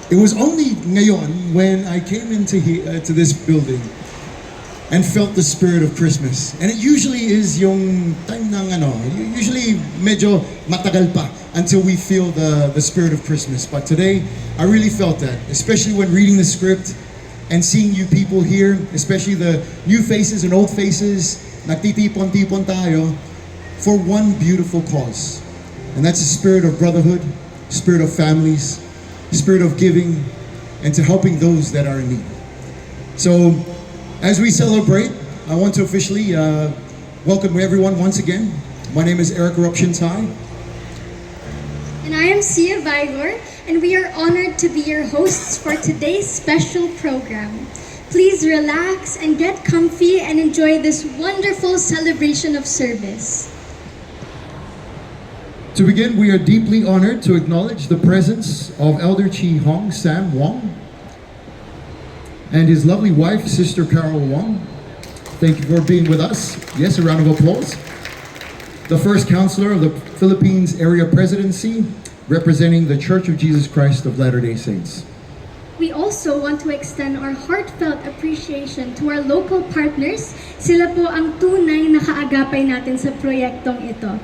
It was only ngayon when I came into to this building and felt the spirit of Christmas. And it usually is yung time ng usually medyo matagal pa until we feel the spirit of Christmas. But today, I really felt that, especially when reading the script and seeing you people here, especially the new faces and old faces, nagtitipon-tipon tayo for one beautiful cause. And that's the spirit of brotherhood, spirit of families, spirit of giving, and to helping those that are in need. So, as we celebrate, I want to officially welcome everyone once again. My name is Eric Eruption-Tai. And I am Sia Vigor, and we are honored to be your hosts for today's special program. Please relax and get comfy and enjoy this wonderful celebration of service. To begin, we are deeply honored to acknowledge the presence of Elder Chi Hong Sam Wong and his lovely wife, Sister Carol Wong. Thank you for being with us. Yes, a round of applause. The first counselor of the Philippines Area Presidency, representing the Church of Jesus Christ of Latter-day Saints. We also want to extend our heartfelt appreciation to our local partners. Sila po ang tunay na kaagapay natin sa proyektong ito.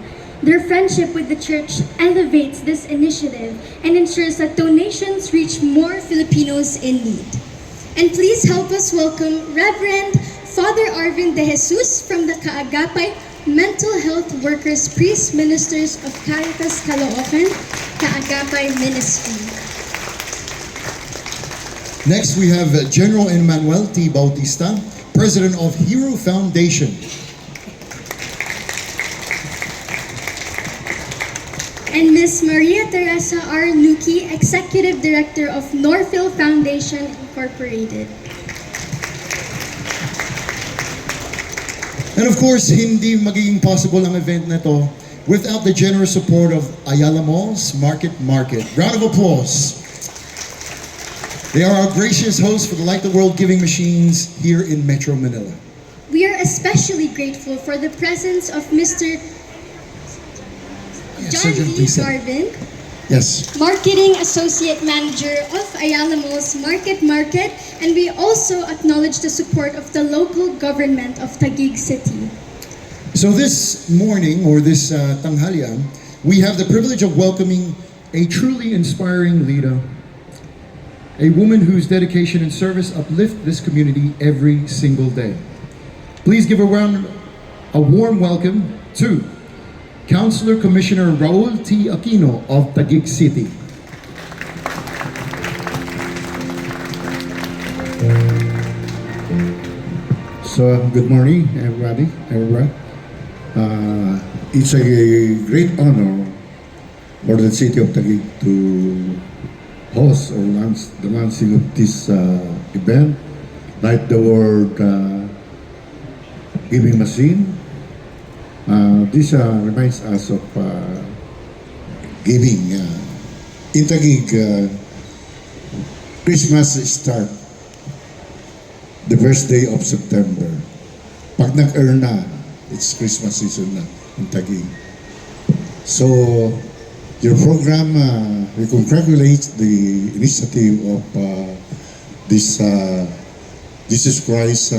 Their friendship with the church elevates this initiative and ensures that donations reach more Filipinos in need. And please help us welcome Reverend Father Arvin De Jesus from the Kaagapay Mental Health Workers Priest Ministers of Caritas Caloocan, Kaagapay Ministry. Next, we have General Emmanuel T. Bautista, President of Hero Foundation. And Ms. Maria Teresa R. Nuki, Executive Director of Norville Foundation Incorporated. And of course, hindi magiging possible ang event na to without the generous support of Ayala Malls Market. Round of applause. They are our gracious hosts for the Light the World giving machines here in Metro Manila. We are especially grateful for the presence of Mr. John D. Garvin, Yes. Marketing Associate Manager of Ayala Malls Market, and we also acknowledge the support of the local government of Taguig City. So this morning, or this tanghalian, we have the privilege of welcoming a truly inspiring leader, a woman whose dedication and service uplift this community every single day. Please give a warm welcome to Councilor Commissioner Raul T. Aquino of Taguig City. So, good morning, everybody. It's a great honor for the city of Taguig to host or launch the launching of this event, Light the World Giving Machine. This reminds us of giving. In Taguig, Christmas start the first day of September. Pag nag-earn na, it's Christmas season na in Taguig. So, your program, we congratulate the initiative of this Jesus Christ,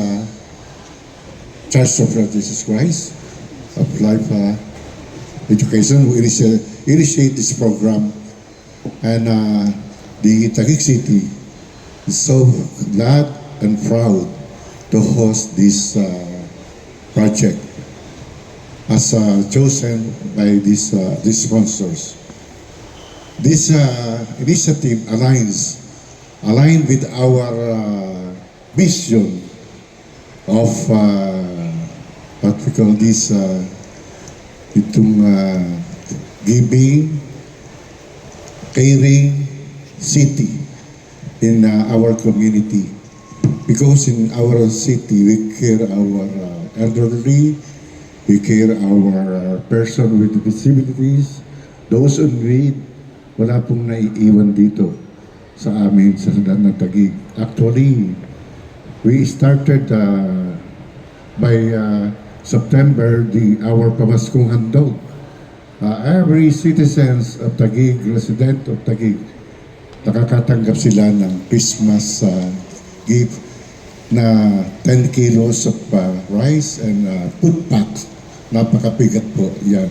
Church of Jesus Christ of Life Education, who initiate this program. And the Taguig City is so glad and proud to host this project as chosen by these sponsors. This initiative align with our mission of what we call this giving, caring city in our community. Because in our city, we care our elderly, we care our person with disabilities, those in need. Wala pong naiiwan dito sa amin sa Sandan ng Taguig. Actually, we started by September our Pamaskong Handog. Every citizens of Taguig, resident of Taguig, nakakatanggap sila ng Christmas gift na 10 kilos of rice and food packs. Napakabigat po yan.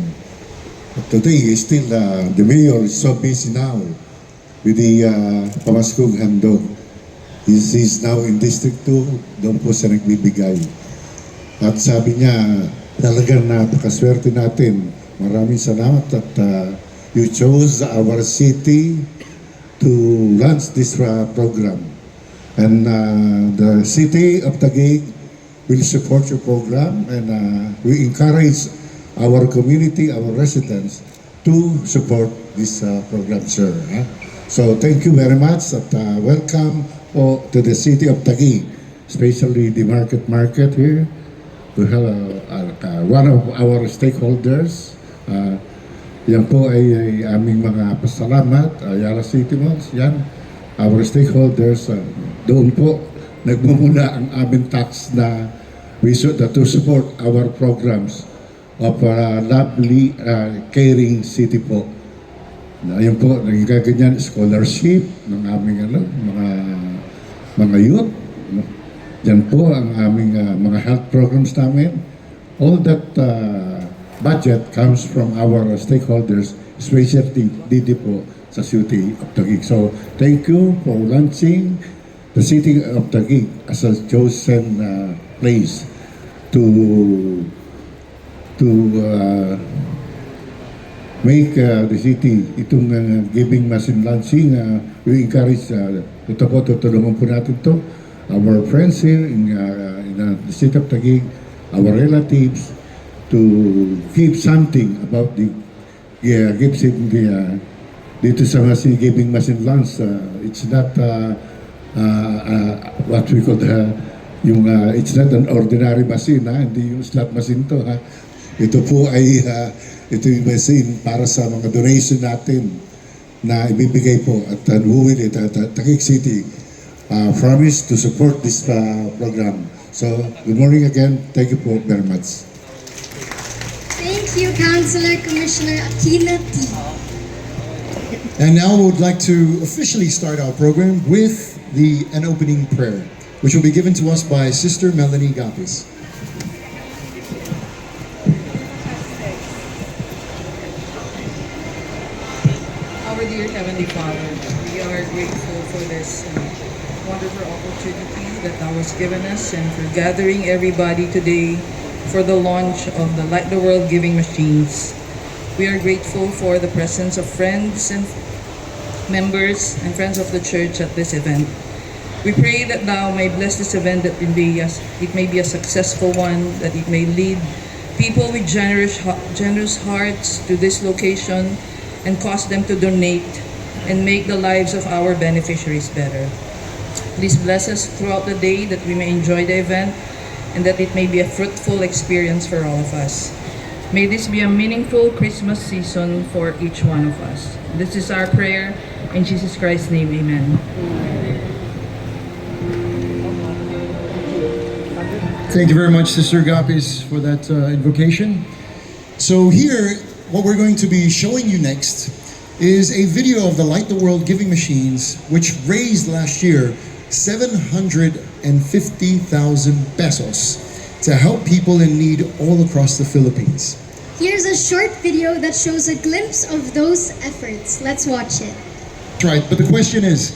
But today, still the mayor is so busy now with the Pamaskong Handog. He's now in District 2, doon po siya nagbibigay. At sabi niya, talagang napakaswerte natin. Maraming salamat at you chose our city to launch this program. And the city of Taguig will support your program, and we encourage our community, our residents to support this program, sir. So thank you very much at welcome to the city of Taguig, especially the market here. We have one of our stakeholders. Yan po ay aming mga pasalamat, Ayala City Malls, yan. Our stakeholders, doon po nagmumula ang aming tax na we should to support our programs of lovely caring city po. Ayun po, naging kaganyan scholarship ng aming mga youth. Yan po ang aming mga health programs namin. All that budget comes from our stakeholders, especially dito po sa city of Taguig. So, thank you for launching the city of Taguig as a chosen place to make the city itong giving machine launching. We encourage ito po, tutulungan po natin to our friends here in the city of Taguig, our relatives, to give something about the gifts in the dito sa giving machine launch. It's not what we call it's not an ordinary machine, hindi yung slot machine to. Ito po ay ito yung machine para sa mga donation natin na ibibigay po at who will it at Taguig City promise to support this program. So, good morning again. Thank you po very much. Thank you, Councilor Commissioner Aquina T. And now we would like to officially start our program with an opening prayer, which will be given to us by Sister Melanie Gapis. Our dear Heavenly Father, we are grateful for this wonderful opportunity that Thou hast given us and for gathering everybody today for the launch of the Light the World Giving Machines. We are grateful for the presence of friends and members and friends of the church at this event. We pray that Thou may bless this event, that it may be a successful one, that it may lead people with generous hearts to this location and cause them to donate and make the lives of our beneficiaries better. Please bless us throughout the day, that we may enjoy the event and that it may be a fruitful experience for all of us. May this be a meaningful Christmas season for each one of us. This is our prayer. In Jesus Christ's name, amen. Thank you very much, Sister Gapis, for that invocation. So here, what we're going to be showing you next is a video of the Light the World Giving Machines, which raised last year 750,000 pesos to help people in need all across the Philippines. Here's a short video that shows a glimpse of those efforts. Let's watch it. That's right, but the question is,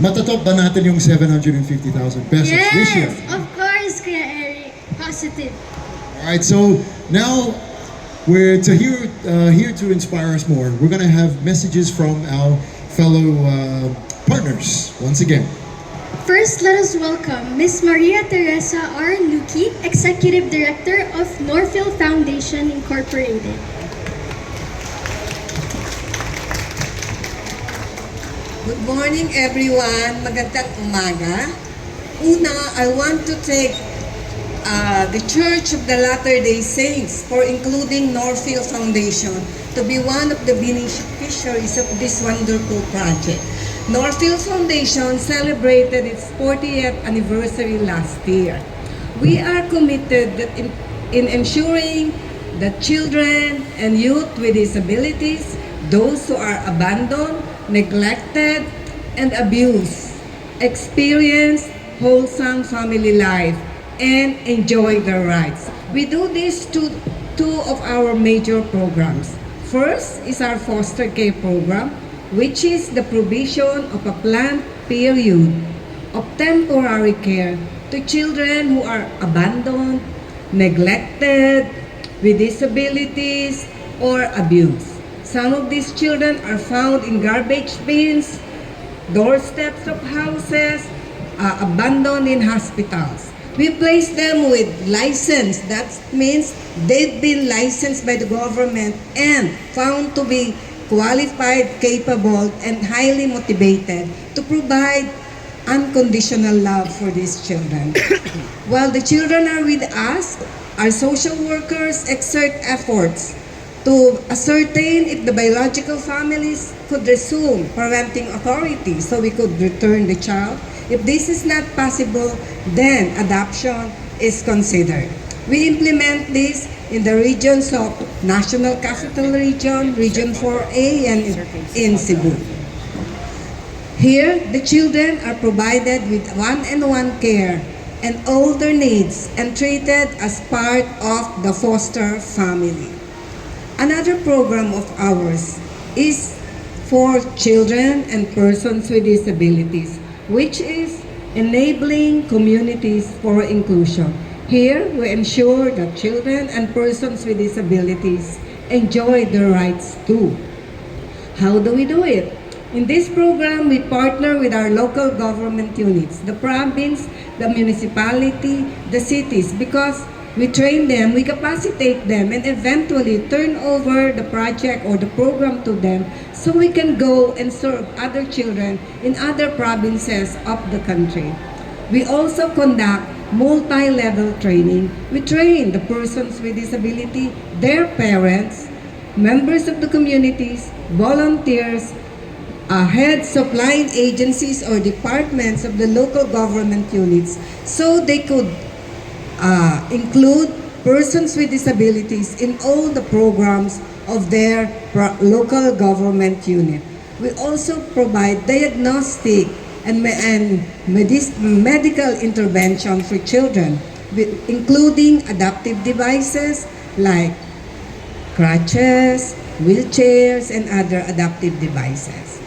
matatop ba natin yung 750,000 pesos this year? Yes, of course, Kuya Eric. Positive. Alright, so now we're here to inspire us more. We're gonna have messages from our fellow partners once again. First, let us welcome Ms. Maria Teresa R. Nuki, Executive Director of Northfield Foundation Incorporated. Good morning, everyone. Magandang umaga. Una, I want to thank the Church of the Latter-day Saints for including Northfield Foundation to be one of the beneficiaries of this wonderful project. Northfield Foundation celebrated its 40th anniversary last year. We are committed that in ensuring that children and youth with disabilities, those who are abandoned, neglected, and abuse, experience wholesome family life, and enjoy their rights. We do this to two of our major programs. First is our foster care program, which is the provision of a planned period of temporary care to children who are abandoned, neglected, with disabilities, or abused. Some of these children are found in garbage bins, doorsteps of houses, abandoned in hospitals. We place them with license. That means they've been licensed by the government and found to be qualified, capable, and highly motivated to provide unconditional love for these children. While the children are with us, our social workers exert efforts to ascertain if the biological families could resume parenting authority so we could return the child. If this is not possible, then adoption is considered. We implement this in the regions of National Capital Region, Region 4A, and in Cebu. Here, the children are provided with one-on-one care and all their needs and treated as part of the foster family. Another program of ours is for children and persons with disabilities, which is enabling communities for inclusion. Here, we ensure that children and persons with disabilities enjoy their rights too. How do we do it? In this program, we partner with our local government units, the province, the municipality, the cities, because we train them, we capacitate them, and eventually turn over the project or the program to them so we can go and serve other children in other provinces of the country. We also conduct multi-level training. We train the persons with disability, their parents, members of the communities, volunteers, heads of line agencies or departments of the local government units so they could include persons with disabilities in all the programs of their local government unit. We also provide diagnostic and medical intervention for children, including adaptive devices like crutches, wheelchairs, and other adaptive devices.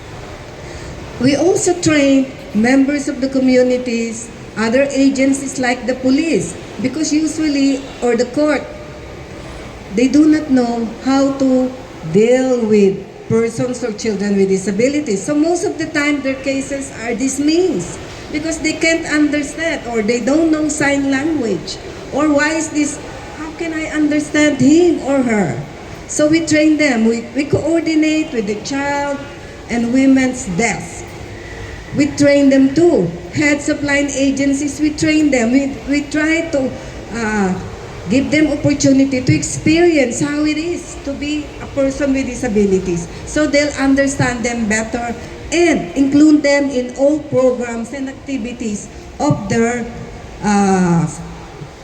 We also train members of the communities, other agencies like the police, because usually, or the court, they do not know how to deal with persons or children with disabilities. So most of the time, their cases are dismissed because they can't understand or they don't know sign language. Or why is this, how can I understand him or her? So we train them. We coordinate with the child and women's desk. We train them too. Heads of line agencies, we train them. We try to give them opportunity to experience how it is to be a person with disabilities so they'll understand them better and include them in all programs and activities of their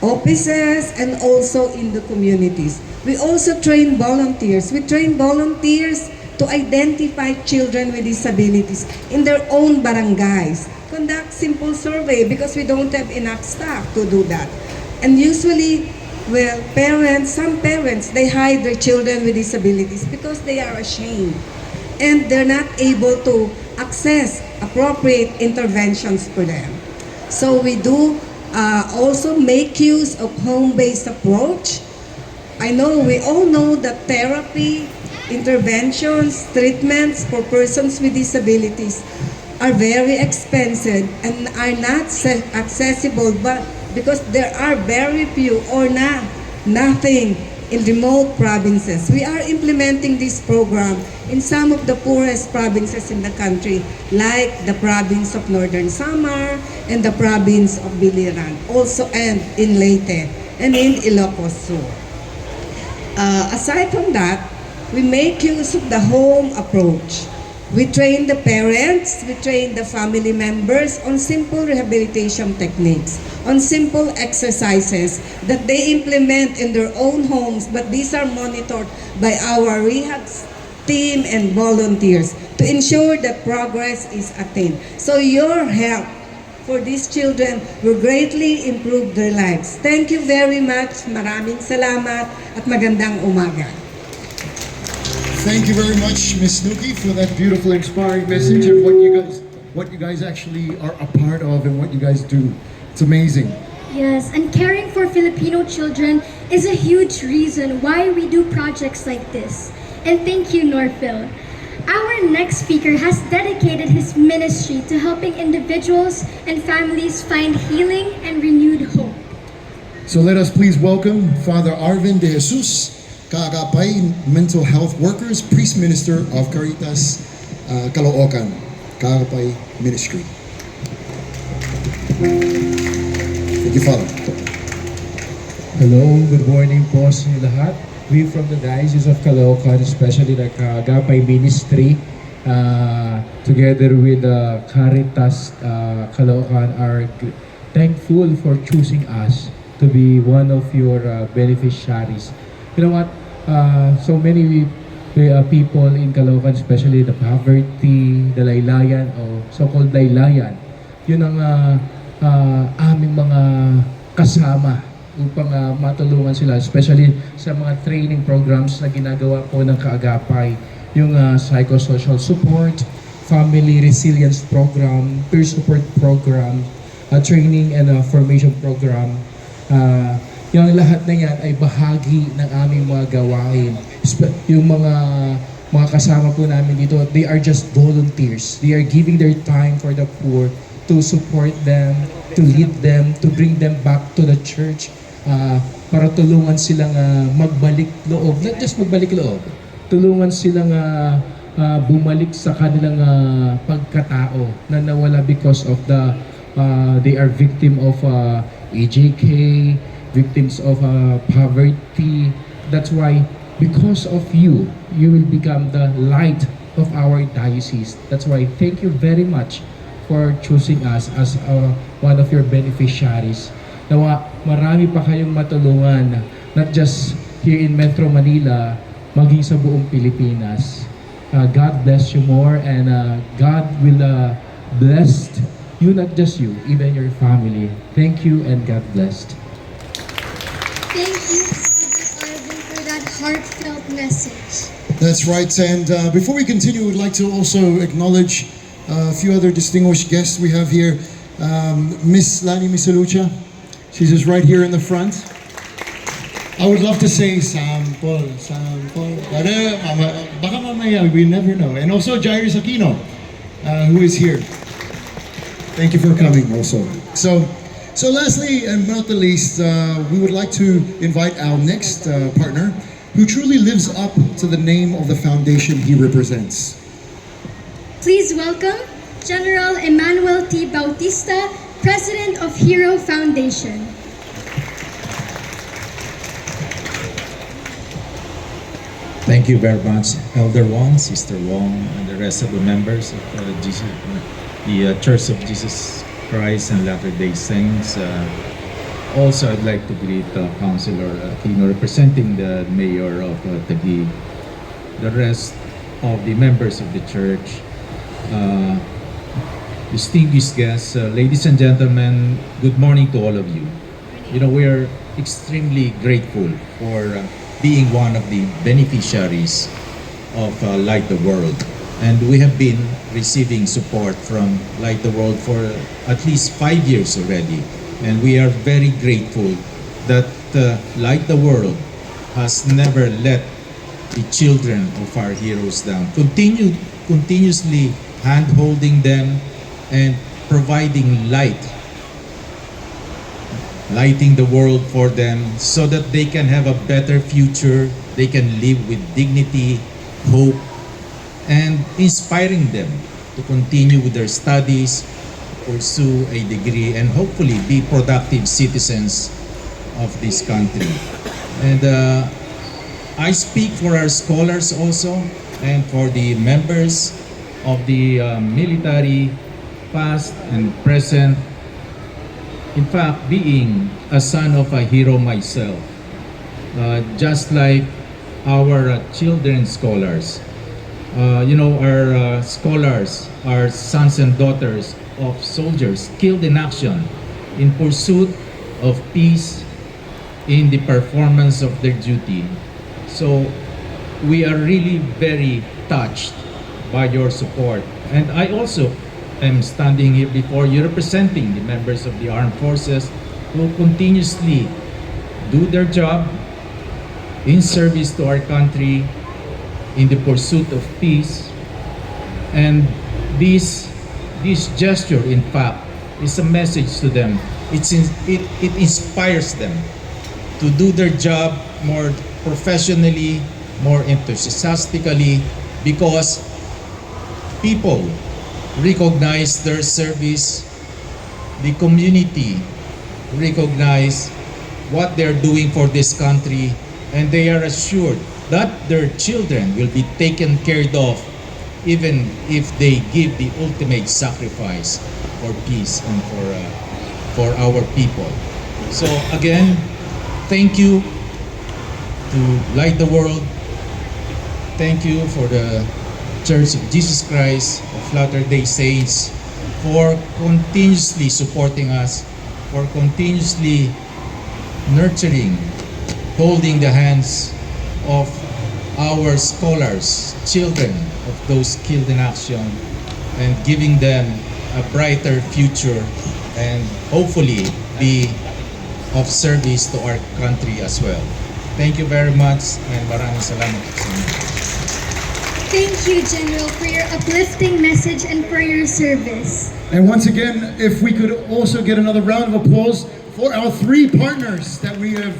offices and also in the communities. We also train volunteers. We train volunteers to identify children with disabilities in their own barangays. Conduct simple survey because we don't have enough staff to do that. And usually, well, some parents, they hide their children with disabilities because they are ashamed and they're not able to access appropriate interventions for them. So we do also make use of home-based approach. We all know that therapy, interventions, treatments for persons with disabilities are very expensive and are not accessible, but because there are very few or nothing in remote provinces. We are implementing this program in some of the poorest provinces in the country, like the province of Northern Samar and the province of Biliran, also and in Leyte and in Ilocos Sur. Aside from that, we make use of the home approach. We train the parents, we train the family members on simple rehabilitation techniques, on simple exercises that they implement in their own homes, but these are monitored by our rehab team and volunteers to ensure that progress is attained. So your help for these children will greatly improve their lives. Thank you very much. Maraming salamat at magandang umaga. Thank you very much, Miss Nuki, for that beautiful, inspiring message and what you guys actually are a part of and what you guys do. It's amazing. Yes, and caring for Filipino children is a huge reason why we do projects like this. And thank you, Norphil. Our next speaker has dedicated his ministry to helping individuals and families find healing and renewed hope. So let us please welcome Father Arvin de Jesus, Kaagapay Mental Health Workers, Priest Minister of Caritas Caloocan, Kaagapay Ministry. Thank you, Father. Hello, good morning po sa inyo lahat. We from the Diocese of Caloocan, especially the Kaagapay Ministry, together with the Caritas Caloocan, are thankful for choosing us to be one of your beneficiaries. You know what? So many people in Caloocan, especially the poverty, the laylayan, o so-called laylayan, yun ang aming mga kasama upang matulungan sila, especially sa mga training programs na ginagawa po ng Kaagapay, yung psychosocial support, family resilience program, peer support program, training and formation program. Yung lahat na yan ay bahagi ng aming mga gawain. Yung mga kasama po namin dito, they are just volunteers. They are giving their time for the poor to support them, to lead them, to bring them back to the church, para tulungan silang magbalik loob. Not just magbalik loob, tulungan silang bumalik sa kanilang pagkatao na nawala because of they are victim of AJK, victims of poverty. That's why, because of you, you will become the light of our diocese. That's why, thank you very much for choosing us as one of your beneficiaries. Nawa marami pa kayong matulungan, not just here in Metro Manila, maging sa buong Pilipinas. God bless you more, and God will bless you, not just you, even your family. Thank you, and God bless. Thank you, Father Arvin, for that heartfelt message. That's right, and before we continue, we'd like to also acknowledge a few other distinguished guests we have here. Miss Lani Misalucha, she's just right here in the front. I would love to say sample, but baka mamaya, we never know. And also Jairus Aquino, who is here. Thank you for coming also. So lastly, and not the least, we would like to invite our next partner, who truly lives up to the name of the foundation he represents. Please welcome General Emmanuel T. Bautista, President of Hero Foundation. Thank you very much, Elder Wong, Sister Wong, and the rest of the members of the Church of Jesus Christ and Latter-day Saints. Also, I'd like to greet Councilor Aquino, representing the Mayor of Taguig, the rest of the members of the church, distinguished guests, ladies and gentlemen, good morning to all of you. You know, we are extremely grateful for being one of the beneficiaries of Light the World. And we have been receiving support from Light the World for at least 5 years already. And we are very grateful that Light the World has never let the children of our heroes down. Continuously hand-holding them and providing lighting the world for them so that they can have a better future, they can live with dignity, hope, and inspiring them to continue with their studies, pursue a degree, and hopefully be productive citizens of this country. And I speak for our scholars also and for the members of the military, past and present. In fact, being a son of a hero myself, just like our children scholars, our scholars, our sons and daughters of soldiers killed in action in pursuit of peace in the performance of their duty. So we are really very touched by your support. And I also am standing here before you representing the members of the armed forces who continuously do their job in service to our country in the pursuit of peace. And this gesture, in fact, is a message to them. It inspires them to do their job more professionally, more enthusiastically, because people recognize their service, the community recognize what they're doing for this country, and they are assured that their children will be taken care of even if they give the ultimate sacrifice for peace and for our people. So again, thank you to Light the World. Thank you for the Church of Jesus Christ of Latter-day Saints for continuously supporting us, for continuously nurturing, holding the hands of our scholars, children of those killed in action, and giving them a brighter future and hopefully be of service to our country as well. Thank you very much and maraming salamat sa inyo. Thank you, General, for your uplifting message and for your service. And once again, if we could also get another round of applause for our 3 partners that we have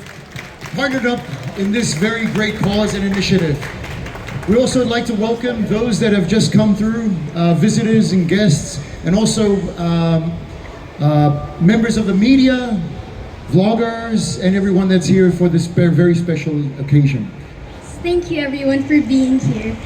partnered up in this very great cause and initiative. We also would like to welcome those that have just come through, visitors and guests, and also members of the media, vloggers, and everyone that's here for this very special occasion. Thank you, everyone, for being here.